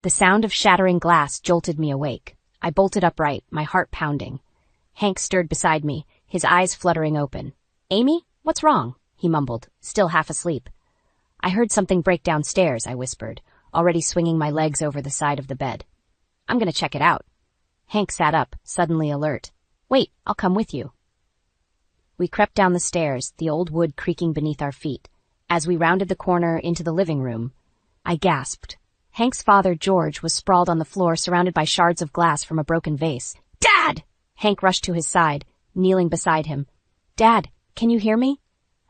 The sound of shattering glass jolted me awake. I bolted upright, my heart pounding. Hank stirred beside me, his eyes fluttering open. "Amy, what's wrong?" he mumbled, still half asleep. "I heard something break downstairs," I whispered, already swinging my legs over the side of the bed. "I'm gonna check it out." Hank sat up, suddenly alert. "Wait, I'll come with you." We crept down the stairs, the old wood creaking beneath our feet. As we rounded the corner into the living room, I gasped. Hank's father, George, was sprawled on the floor, surrounded by shards of glass from a broken vase. "Dad!" Hank rushed to his side, kneeling beside him. "Dad, can you hear me?"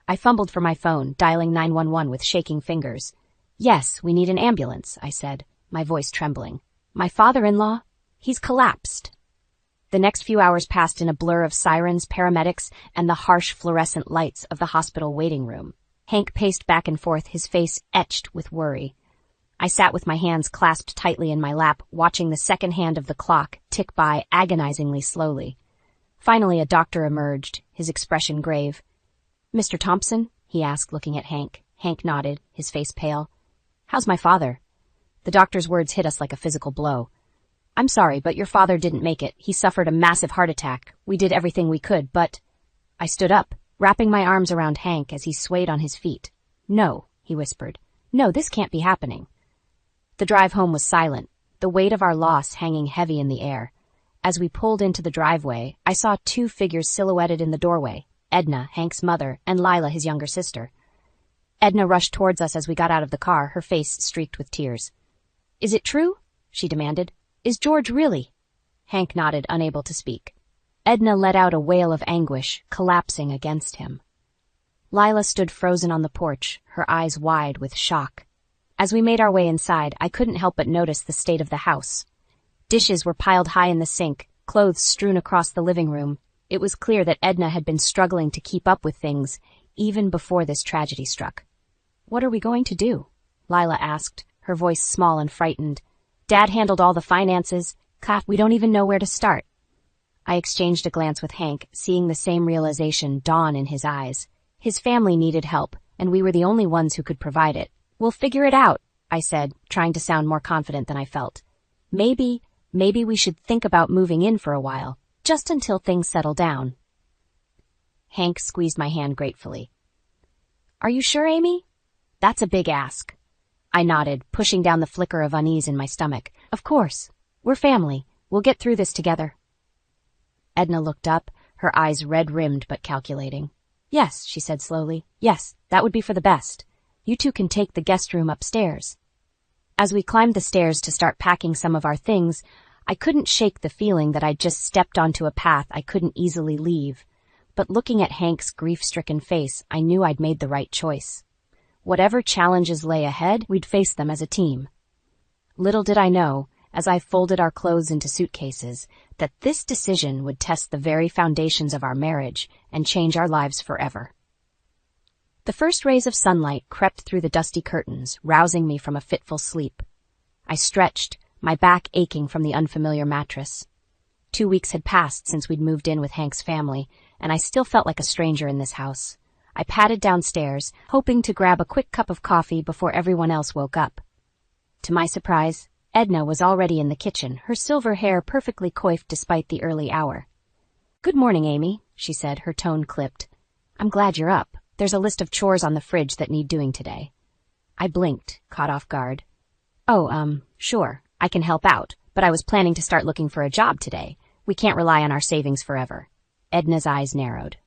I fumbled for my phone, dialing 911 with shaking fingers. "Yes, we need an ambulance," I said, my voice trembling. "My father-in-law? He's collapsed." The next few hours passed in a blur of sirens, paramedics, and the harsh fluorescent lights of the hospital waiting room. Hank paced back and forth, his face etched with worry. I sat with my hands clasped tightly in my lap, watching the second hand of the clock tick by agonizingly slowly. Finally, a doctor emerged, his expression grave. "Mr. Thompson?" he asked, looking at Hank. Hank nodded, his face pale. "How's my father?" The doctor's words hit us like a physical blow. "I'm sorry, but your father didn't make it. He suffered a massive heart attack. We did everything we could, but—" I stood up, wrapping my arms around Hank as he swayed on his feet. "No," he whispered. "No, this can't be happening." The drive home was silent, the weight of our loss hanging heavy in the air. As we pulled into the driveway, I saw two figures silhouetted in the doorway, Edna, Hank's mother, and Lila, his younger sister. Edna rushed towards us as we got out of the car, her face streaked with tears. "Is it true?" she demanded. "Is George really?" Hank nodded, unable to speak. Edna let out a wail of anguish, collapsing against him. Lila stood frozen on the porch, her eyes wide with shock. As we made our way inside, I couldn't help but notice the state of the house. Dishes were piled high in the sink, clothes strewn across the living room. It was clear that Edna had been struggling to keep up with things, even before this tragedy struck. "What are we going to do?" Lila asked, her voice small and frightened. "Dad handled all the finances. We don't even know where to start." I exchanged a glance with Hank, seeing the same realization dawn in his eyes. His family needed help, and we were the only ones who could provide it. "We'll figure it out," I said, trying to sound more confident than I felt. Maybe we should think about moving in for a while, just until things settle down." Hank squeezed my hand gratefully. "Are you sure, Amy?" "That's a big ask." I nodded, pushing down the flicker of unease in my stomach. "Of course. We're family. We'll get through this together." Edna looked up, her eyes red-rimmed but calculating. "Yes," she said slowly. "Yes, that would be for the best. You two can take the guest room upstairs." As we climbed the stairs to start packing some of our things, I couldn't shake the feeling that I'd just stepped onto a path I couldn't easily leave. But looking at Hank's grief-stricken face, I knew I'd made the right choice. Whatever challenges lay ahead, we'd face them as a team. Little did I know, as I folded our clothes into suitcases, that this decision would test the very foundations of our marriage and change our lives forever. The first rays of sunlight crept through the dusty curtains, rousing me from a fitful sleep. I stretched, my back aching from the unfamiliar mattress. 2 weeks had passed since we'd moved in with Hank's family, and I still felt like a stranger in this house. I padded downstairs, hoping to grab a quick cup of coffee before everyone else woke up. To my surprise, Edna was already in the kitchen, her silver hair perfectly coiffed despite the early hour. "Good morning, Amy," she said, her tone clipped. "I'm glad you're up. There's a list of chores on the fridge that need doing today." I blinked, caught off guard. "Oh, sure, I can help out, but I was planning to start looking for a job today. We can't rely on our savings forever." Edna's eyes narrowed.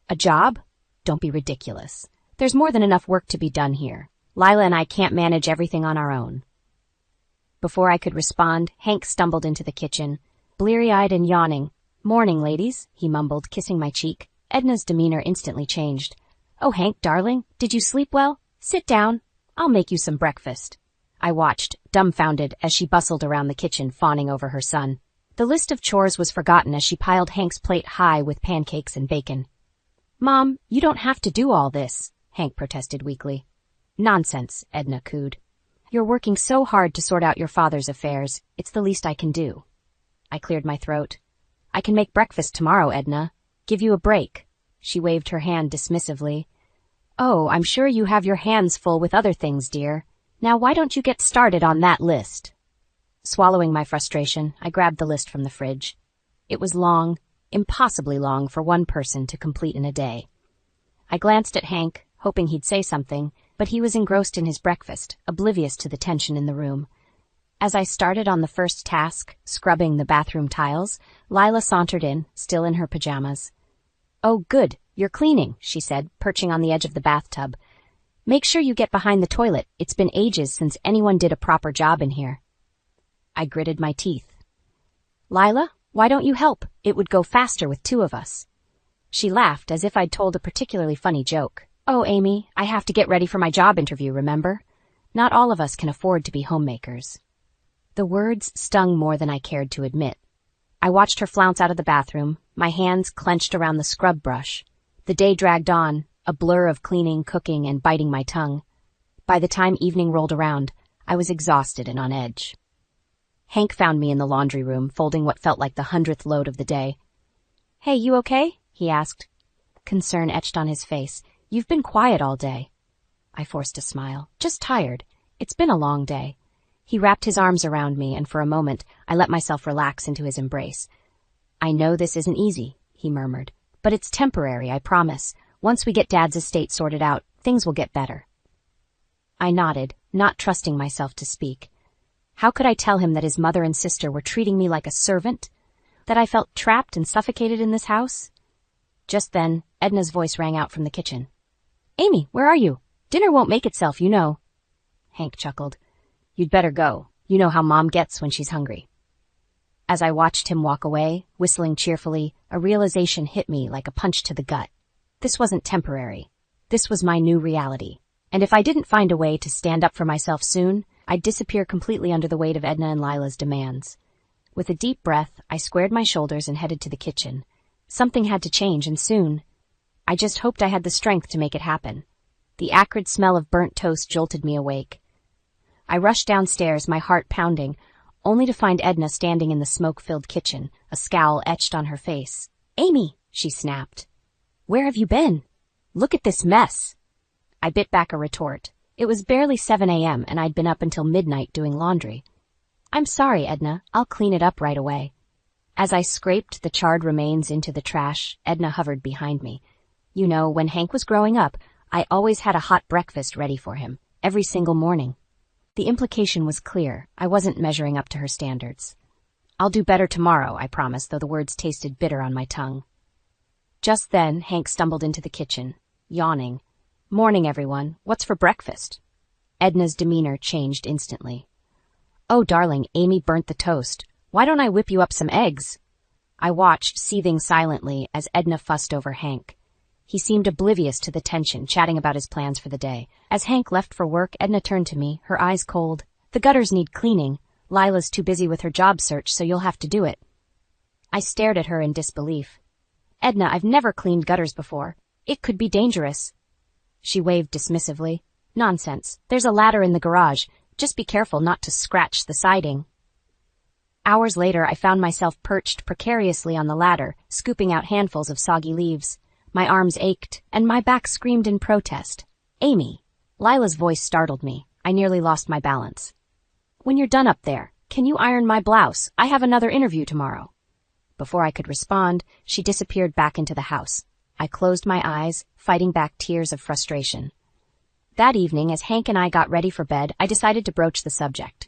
"A job? Don't be ridiculous. There's more than enough work to be done here. Lila and I can't manage everything on our own." Before I could respond, Hank stumbled into the kitchen, bleary-eyed and yawning. "Morning, ladies," he mumbled, kissing my cheek. Edna's demeanor instantly changed. "Oh, Hank, darling, did you sleep well? Sit down. I'll make you some breakfast." I watched, dumbfounded, as she bustled around the kitchen, fawning over her son. The list of chores was forgotten as she piled Hank's plate high with pancakes and bacon. "Mom, you don't have to do all this," Hank protested weakly. "Nonsense," Edna cooed. "You're working so hard to sort out your father's affairs. It's the least I can do." I cleared my throat. "I can make breakfast tomorrow, Edna. Give you a break." She waved her hand dismissively. "Oh, I'm sure you have your hands full with other things, dear. Now why don't you get started on that list?" Swallowing my frustration, I grabbed the list from the fridge. It was long, impossibly long for one person to complete in a day. I glanced at Hank, hoping he'd say something, but he was engrossed in his breakfast, oblivious to the tension in the room. As I started on the first task, scrubbing the bathroom tiles, Lila sauntered in, still in her pajamas. "Oh, good, you're cleaning," she said, perching on the edge of the bathtub. "Make sure you get behind the toilet. It's been ages since anyone did a proper job in here." I gritted my teeth. "Lila, why don't you help? It would go faster with two of us." She laughed as if I'd told a particularly funny joke. "Oh, Amy, I have to get ready for my job interview, remember? Not all of us can afford to be homemakers." The words stung more than I cared to admit. I watched her flounce out of the bathroom, my hands clenched around the scrub brush. The day dragged on, a blur of cleaning, cooking, and biting my tongue. By the time evening rolled around, I was exhausted and on edge. Hank found me in the laundry room, folding what felt like the 100th load of the day. "Hey, you okay?" he asked. Concern etched on his face. "You've been quiet all day." I forced a smile. "Just tired. It's been a long day." He wrapped his arms around me, and for a moment, I let myself relax into his embrace. "I know this isn't easy," he murmured, "but it's temporary, I promise. Once we get Dad's estate sorted out, things will get better." I nodded, not trusting myself to speak. How could I tell him that his mother and sister were treating me like a servant? That I felt trapped and suffocated in this house? Just then, Edna's voice rang out from the kitchen. "Amy, where are you? Dinner won't make itself, you know." Hank chuckled. "You'd better go. You know how Mom gets when she's hungry." As I watched him walk away, whistling cheerfully, a realization hit me like a punch to the gut. This wasn't temporary. This was my new reality. And if I didn't find a way to stand up for myself soon, I'd disappear completely under the weight of Edna and Lila's demands. With a deep breath, I squared my shoulders and headed to the kitchen. Something had to change, and soon. I just hoped I had the strength to make it happen. The acrid smell of burnt toast jolted me awake. I rushed downstairs, my heart pounding, only to find Edna standing in the smoke-filled kitchen, a scowl etched on her face. "Amy," she snapped. "Where have you been? Look at this mess." I bit back a retort. It was barely 7 a.m. and I'd been up until midnight doing laundry. "I'm sorry, Edna. I'll clean it up right away." As I scraped the charred remains into the trash, Edna hovered behind me. You know, when Hank was growing up, I always had a hot breakfast ready for him, every single morning. The implication was clear. I wasn't measuring up to her standards. "I'll do better tomorrow," I promised, though the words tasted bitter on my tongue. Just then, Hank stumbled into the kitchen, yawning. "Morning, everyone. What's for breakfast?" Edna's demeanor changed instantly. "Oh, darling, Amy burnt the toast. Why don't I whip you up some eggs?" I watched, seething silently, as Edna fussed over Hank. He seemed oblivious to the tension, chatting about his plans for the day. As Hank left for work, Edna turned to me, her eyes cold. "The gutters need cleaning. Lila's too busy with her job search, so you'll have to do it." I stared at her in disbelief. "Edna, I've never cleaned gutters before. It could be dangerous." She waved dismissively. "Nonsense. There's a ladder in the garage. Just be careful not to scratch the siding." Hours later, I found myself perched precariously on the ladder, scooping out handfuls of soggy leaves. My arms ached, and my back screamed in protest. "Amy!" Lila's voice startled me. I nearly lost my balance. "When you're done up there, can you iron my blouse? I have another interview tomorrow." Before I could respond, she disappeared back into the house. I closed my eyes, fighting back tears of frustration. That evening, as Hank and I got ready for bed, I decided to broach the subject.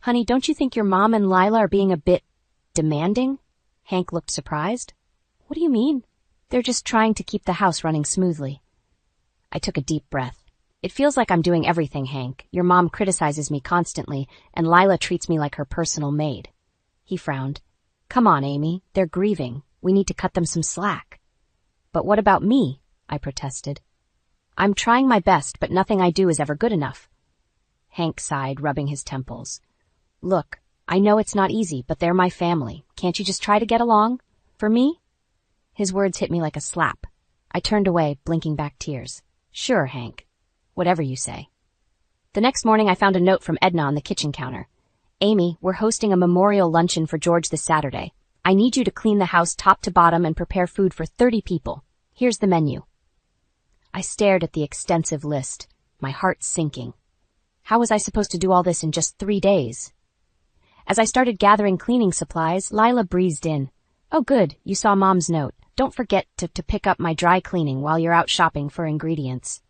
"Honey, don't you think your mom and Lila are being a bit demanding?" Hank looked surprised. "What do you mean?" "They're just trying to keep the house running smoothly." I took a deep breath. "It feels like I'm doing everything, Hank. Your mom criticizes me constantly, and Lila treats me like her personal maid." He frowned. "Come on, Amy. They're grieving. We need to cut them some slack." "But what about me?" I protested. "I'm trying my best, but nothing I do is ever good enough." Hank sighed, rubbing his temples. "Look, I know it's not easy, but they're my family. Can't you just try to get along? For me?" His words hit me like a slap. I turned away, blinking back tears. "Sure, Hank. Whatever you say." The next morning, I found a note from Edna on the kitchen counter. "Amy, we're hosting a memorial luncheon for George this Saturday. I need you to clean the house top to bottom and prepare food for 30 people. Here's the menu." I stared at the extensive list, my heart sinking. How was I supposed to do all this in just 3 days? As I started gathering cleaning supplies, Lila breezed in. "Oh good, you saw Mom's note. Don't forget to pick up my dry cleaning while you're out shopping for ingredients."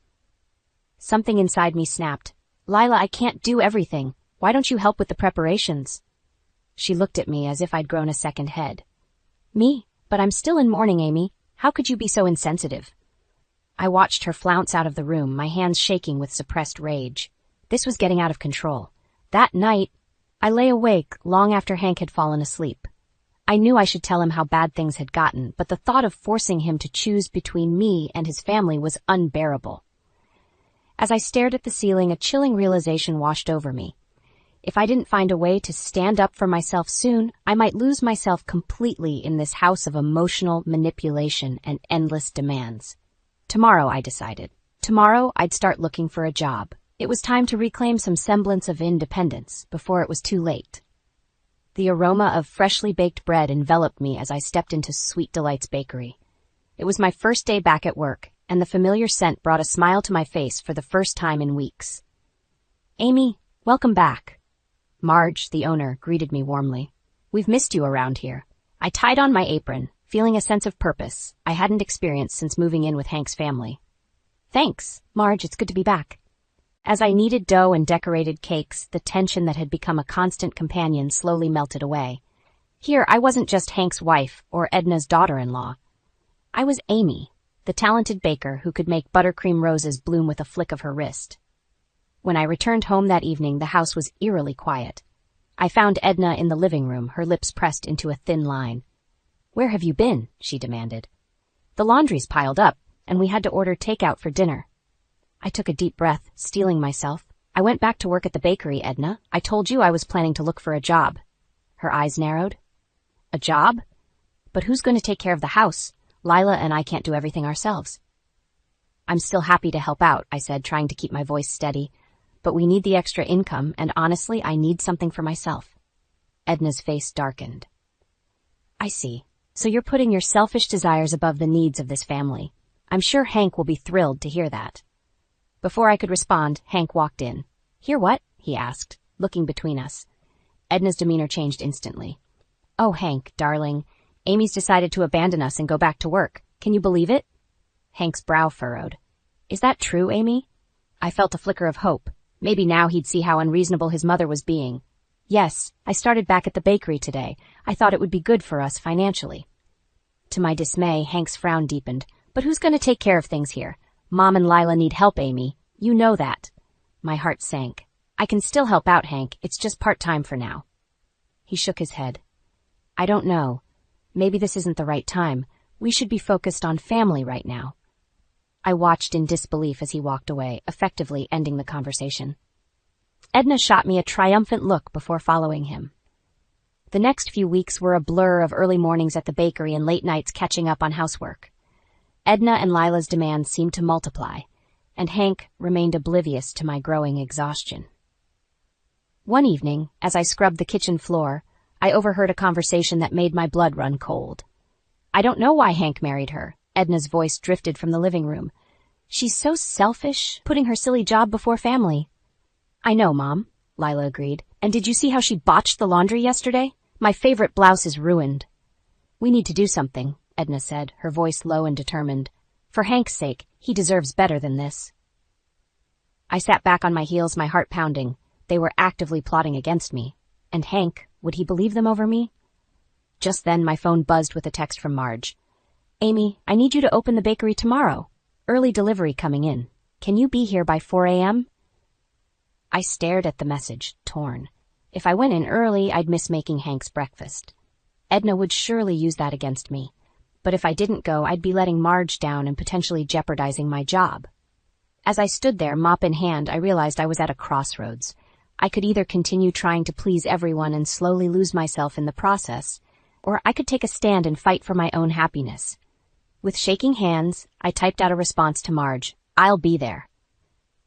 Something inside me snapped. "Lila, I can't do everything. Why don't you help with the preparations?" She looked at me as if I'd grown a second head. "Me? But I'm still in mourning, Amy. How could you be so insensitive?" I watched her flounce out of the room, my hands shaking with suppressed rage. This was getting out of control. That night, I lay awake long after Hank had fallen asleep. I knew I should tell him how bad things had gotten, but the thought of forcing him to choose between me and his family was unbearable. As I stared at the ceiling, a chilling realization washed over me. If I didn't find a way to stand up for myself soon, I might lose myself completely in this house of emotional manipulation and endless demands. Tomorrow, I decided. Tomorrow, I'd start looking for a job. It was time to reclaim some semblance of independence before it was too late. The aroma of freshly baked bread enveloped me as I stepped into Sweet Delight's bakery. It was my first day back at work, and the familiar scent brought a smile to my face for the first time in weeks. "Amy, welcome back." Marge, the owner, greeted me warmly. "We've missed you around here." I tied on my apron, feeling a sense of purpose I hadn't experienced since moving in with Hank's family. "Thanks, Marge, it's good to be back." As I kneaded dough and decorated cakes, the tension that had become a constant companion slowly melted away. Here, I wasn't just Hank's wife or Edna's daughter-in-law. I was Amy, the talented baker who could make buttercream roses bloom with a flick of her wrist. When I returned home that evening, the house was eerily quiet. I found Edna in the living room, her lips pressed into a thin line. "Where have you been?" she demanded. "The laundry's piled up, and we had to order takeout for dinner." I took a deep breath, steeling myself. "I went back to work at the bakery, Edna. I told you I was planning to look for a job." Her eyes narrowed. "A job? But who's going to take care of the house? Lila and I can't do everything ourselves." "I'm still happy to help out," I said, trying to keep my voice steady. "But we need the extra income, and honestly, I need something for myself." Edna's face darkened. "I see. So you're putting your selfish desires above the needs of this family. I'm sure Hank will be thrilled to hear that." Before I could respond, Hank walked in. "Hear what?" he asked, looking between us. Edna's demeanor changed instantly. "Oh, Hank, darling, Amy's decided to abandon us and go back to work. Can you believe it?" Hank's brow furrowed. "Is that true, Amy?" I felt a flicker of hope. Maybe now he'd see how unreasonable his mother was being. "Yes, I started back at the bakery today. I thought it would be good for us financially." To my dismay, Hank's frown deepened. "But who's going to take care of things here? Mom and Lila need help, Amy. You know that." My heart sank. "I can still help out, Hank. It's just part-time for now." He shook his head. "I don't know. Maybe this isn't the right time. We should be focused on family right now." I watched in disbelief as he walked away, effectively ending the conversation. Edna shot me a triumphant look before following him. The next few weeks were a blur of early mornings at the bakery and late nights catching up on housework. Edna and Lila's demands seemed to multiply, and Hank remained oblivious to my growing exhaustion. One evening, as I scrubbed the kitchen floor, I overheard a conversation that made my blood run cold. "I don't know why Hank married her," Edna's voice drifted from the living room. "She's so selfish, putting her silly job before family." "I know, Mom," Lila agreed. "And did you see how she botched the laundry yesterday? My favorite blouse is ruined." "We need to do something," Edna said, her voice low and determined. "For Hank's sake, he deserves better than this." I sat back on my heels, my heart pounding. They were actively plotting against me. And Hank, would he believe them over me? Just then, my phone buzzed with a text from Marge. "Amy, I need you to open the bakery tomorrow. Early delivery coming in. Can you be here by 4 a.m.? I stared at the message, torn. If I went in early, I'd miss making Hank's breakfast. Edna would surely use that against me. But if I didn't go, I'd be letting Marge down and potentially jeopardizing my job. As I stood there, mop in hand, I realized I was at a crossroads. I could either continue trying to please everyone and slowly lose myself in the process, or I could take a stand and fight for my own happiness. With shaking hands, I typed out a response to Marge, "I'll be there."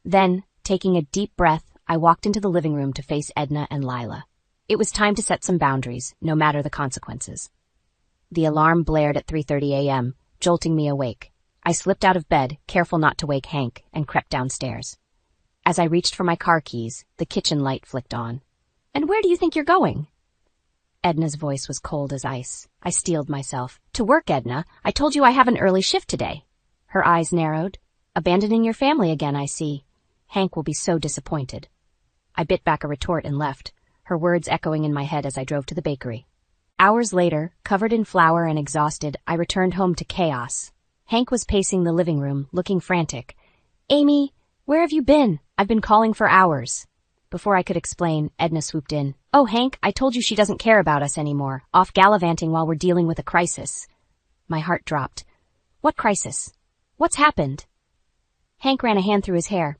Then, taking a deep breath, I walked into the living room to face Edna and Lila. It was time to set some boundaries, no matter the consequences. The alarm blared at 3:30 a.m., jolting me awake. I slipped out of bed, careful not to wake Hank, and crept downstairs. As I reached for my car keys, the kitchen light flicked on. "And where do you think you're going?" Edna's voice was cold as ice. I steeled myself. To work, Edna. I told you I have an early shift today. Her eyes narrowed. Abandoning your family again, I see. Hank will be so disappointed. I bit back a retort and left, her words echoing in my head as I drove to the bakery. Hours later, covered in flour and exhausted, I returned home to chaos. Hank was pacing the living room, looking frantic. Amy, where have you been? I've been calling for hours. Before I could explain, Edna swooped in. Oh, Hank, I told you she doesn't care about us anymore, off gallivanting while we're dealing with a crisis. My heart dropped. What crisis? What's happened? Hank ran a hand through his hair.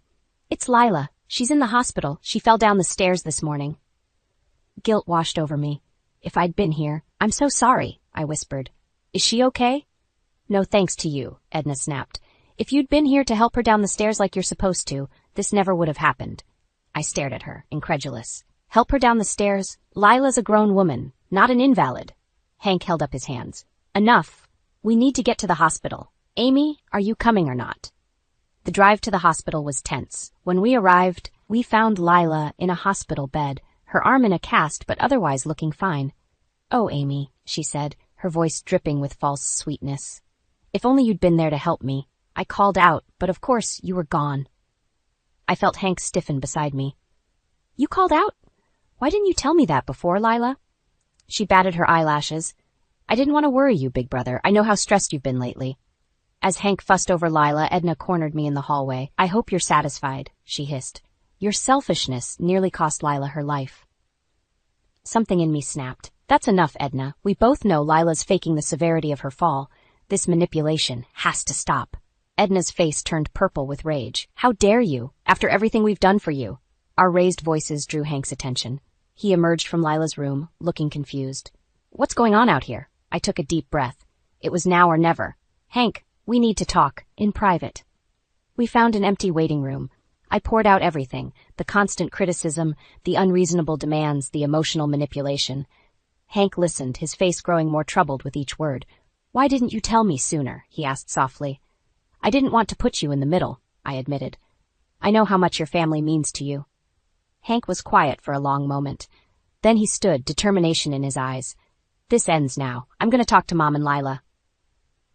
It's Lila. She's in the hospital. She fell down the stairs this morning. Guilt washed over me. If I'd been here, I'm so sorry, I whispered. Is she okay? No thanks to you, Edna snapped. If you'd been here to help her down the stairs like you're supposed to, this never would have happened. I stared at her, incredulous. Help her down the stairs? Lila's a grown woman, not an invalid. Hank held up his hands. Enough. We need to get to the hospital. Amy, are you coming or not? The drive to the hospital was tense. When we arrived, we found Lila in a hospital bed, her arm in a cast but otherwise looking fine. Oh, Amy, she said, her voice dripping with false sweetness. If only you'd been there to help me. I called out, but of course you were gone. I felt Hank stiffen beside me. You called out? Why didn't you tell me that before, Lila? She batted her eyelashes. I didn't want to worry you, big brother. I know how stressed you've been lately. As Hank fussed over Lila, Edna cornered me in the hallway. I hope you're satisfied, she hissed. Your selfishness nearly cost Lila her life. Something in me snapped. That's enough, Edna. We both know Lila's faking the severity of her fall. This manipulation has to stop. Edna's face turned purple with rage. How dare you, after everything we've done for you? Our raised voices drew Hank's attention. He emerged from Lila's room, looking confused. What's going on out here? I took a deep breath. It was now or never. Hank, we need to talk, in private. We found an empty waiting room. I poured out everything, the constant criticism, the unreasonable demands, the emotional manipulation. Hank listened, his face growing more troubled with each word. Why didn't you tell me sooner? He asked softly. I didn't want to put you in the middle, I admitted. I know how much your family means to you. Hank was quiet for a long moment. Then he stood, determination in his eyes. This ends now. I'm going to talk to Mom and Lila.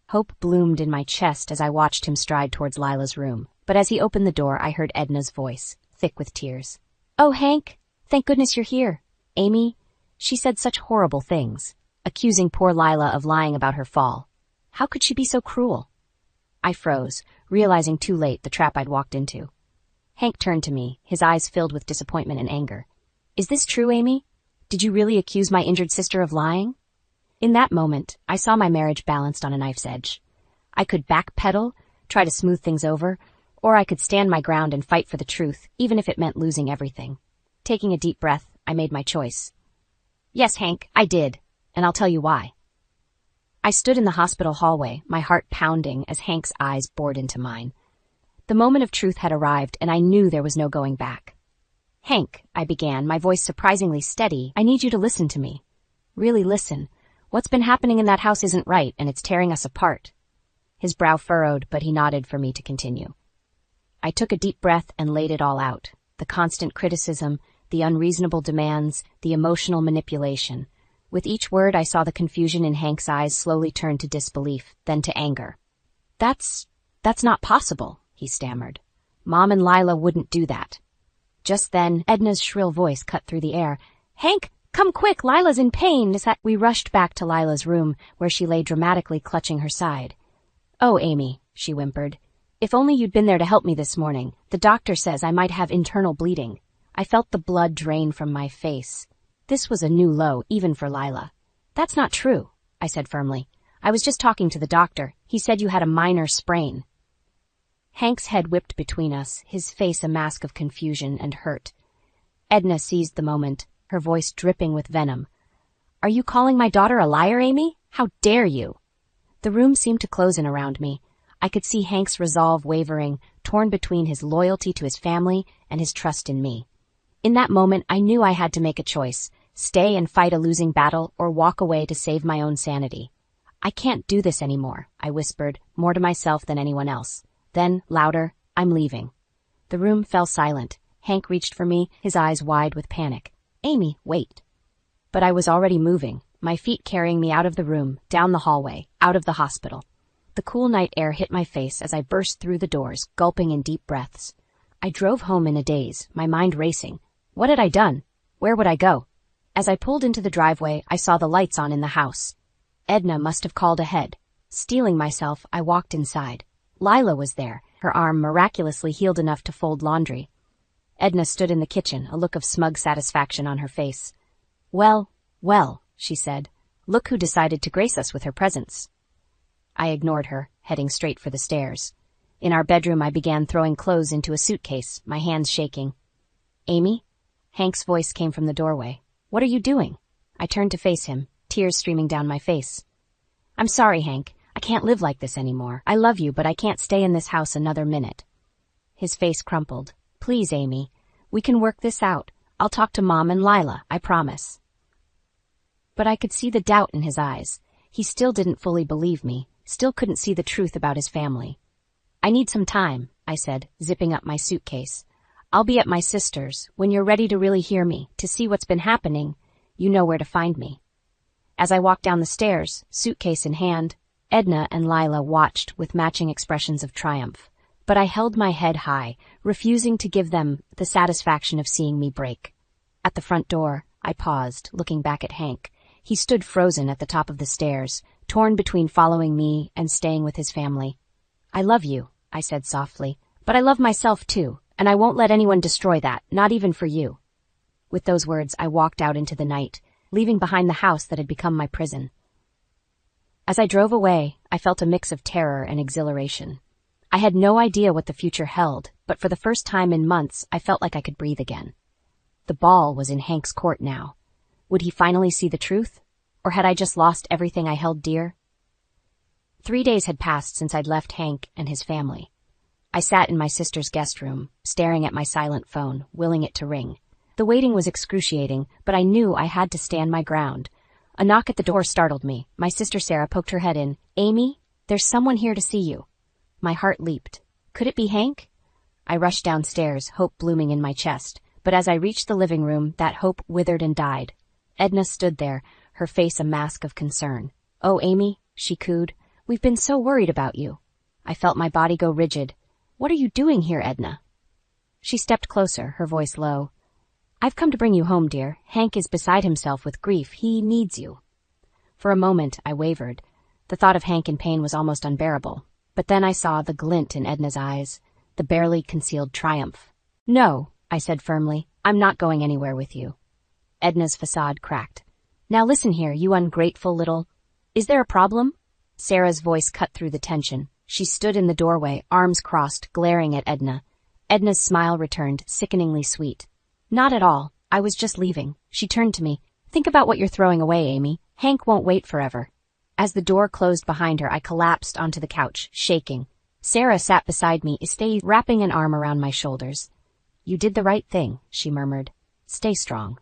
Hope bloomed in my chest as I watched him stride towards Lila's room. But as he opened the door, I heard Edna's voice, thick with tears. Oh, Hank, thank goodness you're here. Amy, she said such horrible things, accusing poor Lila of lying about her fall. How could she be so cruel? I froze, realizing too late the trap I'd walked into. Hank turned to me, his eyes filled with disappointment and anger. Is this true, Amy? Did you really accuse my injured sister of lying? In that moment, I saw my marriage balanced on a knife's edge. I could backpedal, try to smooth things over, or I could stand my ground and fight for the truth, even if it meant losing everything. Taking a deep breath, I made my choice. Yes, Hank, I did, and I'll tell you why. I stood in the hospital hallway, my heart pounding as Hank's eyes bored into mine. The moment of truth had arrived, and I knew there was no going back. Hank, I began, my voice surprisingly steady, I need you to listen to me. Really listen. What's been happening in that house isn't right, and it's tearing us apart. His brow furrowed, but he nodded for me to continue. I took a deep breath and laid it all out. The constant criticism, the unreasonable demands, the emotional manipulation. With each word, I saw the confusion in Hank's eyes slowly turn to disbelief, then to anger. That's not possible, he stammered. Mom and Lila wouldn't do that. Just then, Edna's shrill voice cut through the air. Hank, come quick, Lila's in pain. We rushed back to Lila's room, where she lay dramatically clutching her side. Oh, Amy, she whimpered. If only you'd been there to help me this morning. The doctor says I might have internal bleeding. I felt the blood drain from my face. This was a new low, even for Lila. That's not true, I said firmly. I was just talking to the doctor. He said you had a minor sprain. Hank's head whipped between us, his face a mask of confusion and hurt. Edna seized the moment, her voice dripping with venom. Are you calling my daughter a liar, Amy? How dare you? The room seemed to close in around me. I could see Hank's resolve wavering, torn between his loyalty to his family and his trust in me. In that moment, I knew I had to make a choice, stay and fight a losing battle or walk away to save my own sanity. I can't do this anymore, I whispered, more to myself than anyone else. Then, louder, I'm leaving. The room fell silent. Hank reached for me, his eyes wide with panic. Amy, wait. But I was already moving, my feet carrying me out of the room, down the hallway, out of the hospital. The cool night air hit my face as I burst through the doors, gulping in deep breaths. I drove home in a daze, my mind racing. What had I done? Where would I go? As I pulled into the driveway, I saw the lights on in the house. Edna must have called ahead. Steeling myself, I walked inside. Lila was there, her arm miraculously healed enough to fold laundry. Edna stood in the kitchen, a look of smug satisfaction on her face. Well, she said. Look who decided to grace us with her presence. I ignored her, heading straight for the stairs. In our bedroom, I began throwing clothes into a suitcase, my hands shaking. Amy? Hank's voice came from the doorway. What are you doing? I turned to face him, tears streaming down my face. I'm sorry, Hank. I can't live like this anymore. I love you, but I can't stay in this house another minute. His face crumpled. Please, Amy. We can work this out. I'll talk to Mom and Lila, I promise. But I could see the doubt in his eyes. He still didn't fully believe me, still couldn't see the truth about his family. I need some time, I said, zipping up my suitcase. I'll be at my sister's. When you're ready to really hear me, to see what's been happening, you know where to find me. As I walked down the stairs, suitcase in hand, Edna and Lila watched with matching expressions of triumph. But I held my head high, refusing to give them the satisfaction of seeing me break. At the front door, I paused, looking back at Hank. He stood frozen at the top of the stairs, torn between following me and staying with his family. I love you, I said softly, but I love myself too, and I won't let anyone destroy that, not even for you. With those words, I walked out into the night, leaving behind the house that had become my prison. As I drove away, I felt a mix of terror and exhilaration. I had no idea what the future held, but for the first time in months, I felt like I could breathe again. The ball was in Hank's court now. Would he finally see the truth? Or had I just lost everything I held dear? 3 days had passed since I'd left Hank and his family. I sat in my sister's guest room, staring at my silent phone, willing it to ring. The waiting was excruciating, but I knew I had to stand my ground. A knock at the door startled me. My sister Sarah poked her head in. Amy, there's someone here to see you. My heart leaped. Could it be Hank? I rushed downstairs, hope blooming in my chest, but as I reached the living room, that hope withered and died. Edna stood there, her face a mask of concern. Oh, Amy, she cooed. We've been so worried about you. I felt my body go rigid. What are you doing here, Edna? She stepped closer, her voice low. I've come to bring you home, dear. Hank is beside himself with grief. He needs you. For a moment, I wavered. The thought of Hank in pain was almost unbearable. But then I saw the glint in Edna's eyes, the barely concealed triumph. No, I said firmly. I'm not going anywhere with you. Edna's facade cracked. Now listen here, you ungrateful little... Is there a problem? Sarah's voice cut through the tension. She stood in the doorway, arms crossed, glaring at Edna. Edna's smile returned, sickeningly sweet. Not at all. I was just leaving. She turned to me. Think about what you're throwing away, Amy. Hank won't wait forever. As the door closed behind her, I collapsed onto the couch, shaking. Sarah sat beside me, wrapping an arm around my shoulders. You did the right thing, she murmured. Stay strong.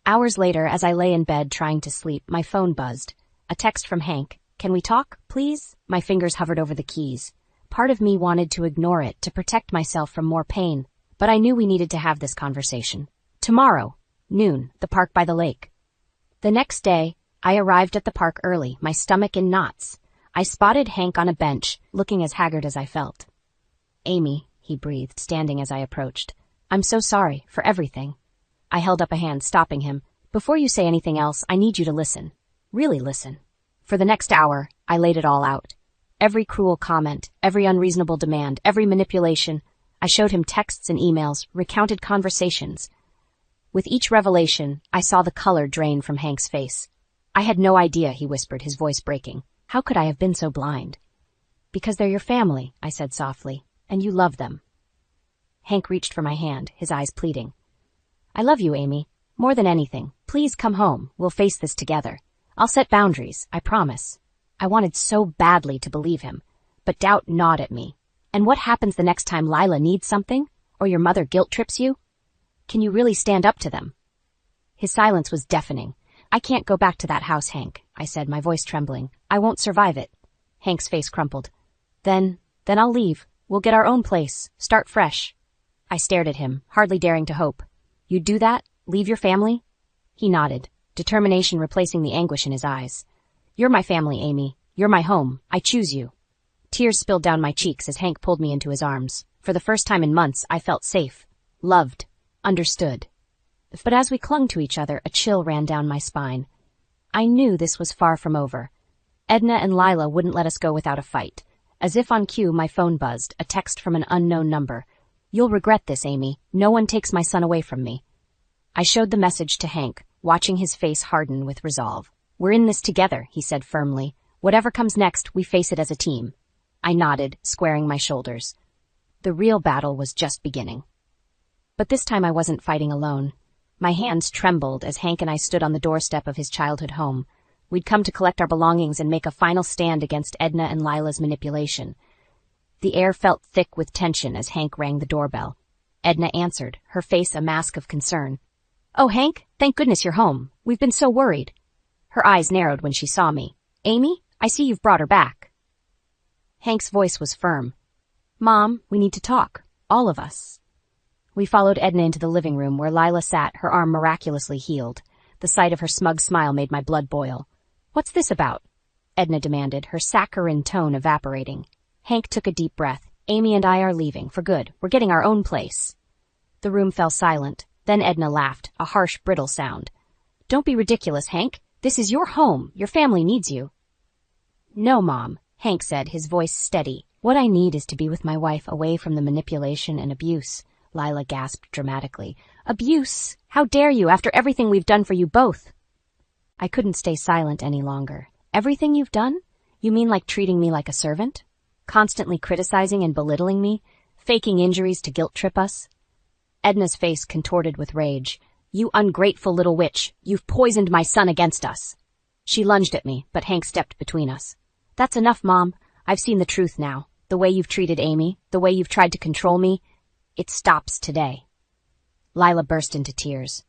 Hours later, as I lay in bed trying to sleep, my phone buzzed. A text from Hank. Can we talk, please? My fingers hovered over the keys. Part of me wanted to ignore it, to protect myself from more pain. But I knew we needed to have this conversation. Tomorrow, noon, the park by the lake. The next day, I arrived at the park early, my stomach in knots. I spotted Hank on a bench, looking as haggard as I felt. Amy, he breathed, standing as I approached. I'm so sorry for everything. I held up a hand, stopping him. Before you say anything else, I need you to listen. Really listen. For the next hour, I laid it all out. Every cruel comment, every unreasonable demand, every manipulation. I showed him texts and emails, recounted conversations. With each revelation, I saw the color drain from Hank's face. I had no idea, he whispered, his voice breaking. How could I have been so blind? Because they're your family, I said softly, and you love them. Hank reached for my hand, his eyes pleading. I love you, Amy. More than anything. Please come home. We'll face this together. I'll set boundaries, I promise. I wanted so badly to believe him, but doubt gnawed at me. And what happens the next time Lila needs something? Or your mother guilt trips you? Can you really stand up to them? His silence was deafening. I can't go back to that house, Hank, I said, my voice trembling. I won't survive it. Hank's face crumpled. Then I'll leave. We'll get our own place. Start fresh. I stared at him, hardly daring to hope. You'd do that? Leave your family? He nodded. determination replacing the anguish in his eyes. "You're my family, Amy. You're my home. I choose you." Tears spilled down my cheeks as Hank pulled me into his arms. For the first time in months, I felt safe, loved, understood. But as we clung to each other, a chill ran down my spine. I knew this was far from over. Edna and Lila wouldn't let us go without a fight. As if on cue, my phone buzzed, a text from an unknown number. "You'll regret this, Amy. No one takes my son away from me." I showed the message to Hank, watching his face harden with resolve. "We're in this together," he said firmly. "Whatever comes next, we face it as a team." I nodded, squaring my shoulders. The real battle was just beginning. But this time I wasn't fighting alone. My hands trembled as Hank and I stood on the doorstep of his childhood home. We'd come to collect our belongings and make a final stand against Edna and Lila's manipulation. The air felt thick with tension as Hank rang the doorbell. Edna answered, her face a mask of concern. "Oh, Hank, thank goodness you're home. We've been so worried." Her eyes narrowed when she saw me. "Amy, I see you've brought her back." Hank's voice was firm. "Mom, we need to talk. All of us." We followed Edna into the living room where Lila sat, her arm miraculously healed. The sight of her smug smile made my blood boil. "What's this about?" Edna demanded, her saccharine tone evaporating. Hank took a deep breath. "Amy and I are leaving, for good. We're getting our own place." The room fell silent. Then Edna laughed, a harsh, brittle sound. "Don't be ridiculous, Hank. This is your home. Your family needs you." "No, Mom," Hank said, his voice steady. "What I need is to be with my wife, away from the manipulation and abuse." Lila gasped dramatically. "Abuse? How dare you, after everything we've done for you both?" I couldn't stay silent any longer. "Everything you've done? You mean like treating me like a servant? Constantly criticizing and belittling me? Faking injuries to guilt-trip us?" Edna's face contorted with rage. "You ungrateful little witch! You've poisoned my son against us!" She lunged at me, but Hank stepped between us. "That's enough, Mom. I've seen the truth now. The way you've treated Amy, the way you've tried to control me. It stops today." Lila burst into tears.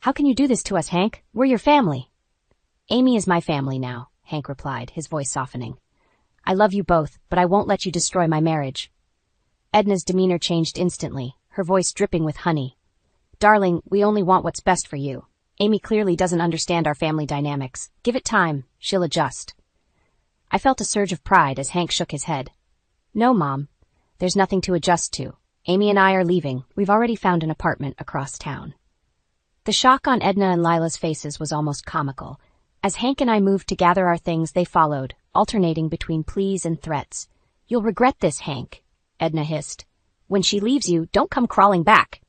"How can you do this to us, Hank? We're your family." "Amy is my family now," Hank replied, his voice softening. "I love you both, but I won't let you destroy my marriage." Edna's demeanor changed instantly, her voice dripping with honey. "Darling, we only want what's best for you. Amy clearly doesn't understand our family dynamics. Give it time. She'll adjust." I felt a surge of pride as Hank shook his head. "No, Mom. There's nothing to adjust to. Amy and I are leaving. We've already found an apartment across town." The shock on Edna and Lila's faces was almost comical. As Hank and I moved to gather our things, they followed, alternating between pleas and threats. "You'll regret this, Hank," Edna hissed. "When she leaves you, don't come crawling back."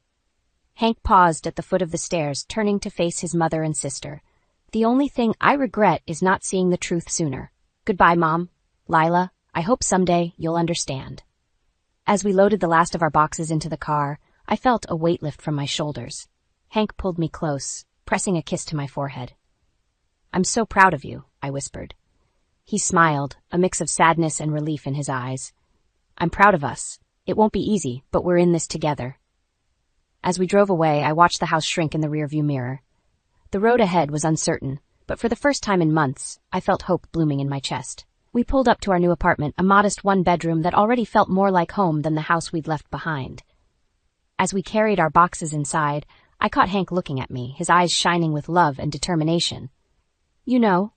Hank paused at the foot of the stairs, turning to face his mother and sister. "The only thing I regret is not seeing the truth sooner. Goodbye, Mom. Lila, I hope someday you'll understand." As we loaded the last of our boxes into the car, I felt a weight lift from my shoulders. Hank pulled me close, pressing a kiss to my forehead. "I'm so proud of you," I whispered. He smiled, a mix of sadness and relief in his eyes. "I'm proud of us. It won't be easy, but we're in this together." As we drove away, I watched the house shrink in the rearview mirror. The road ahead was uncertain, but for the first time in months, I felt hope blooming in my chest. We pulled up to our new apartment, a modest one-bedroom that already felt more like home than the house we'd left behind. As we carried our boxes inside, I caught Hank looking at me, his eyes shining with love and determination. "You know,"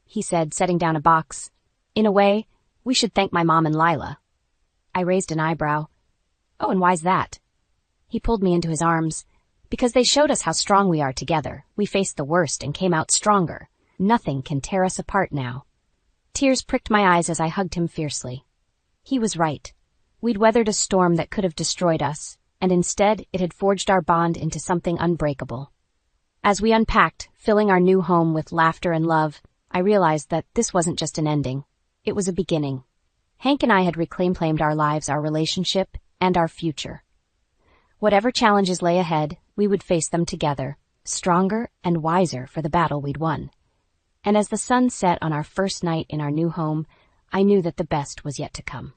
he said, setting down a box, "in a way, we should thank my mom and Lila." I raised an eyebrow. "Oh, and why's that?" He pulled me into his arms. "Because they showed us how strong we are together. We faced the worst and came out stronger. Nothing can tear us apart now." Tears pricked my eyes as I hugged him fiercely. He was right. We'd weathered a storm that could have destroyed us, and instead it had forged our bond into something unbreakable. As we unpacked, filling our new home with laughter and love, I realized that this wasn't just an ending. It was a beginning. Hank and I had reclaimed our lives, our relationship, and our future. Whatever challenges lay ahead, we would face them together, stronger and wiser for the battle we'd won. And as the sun set on our first night in our new home, I knew that the best was yet to come.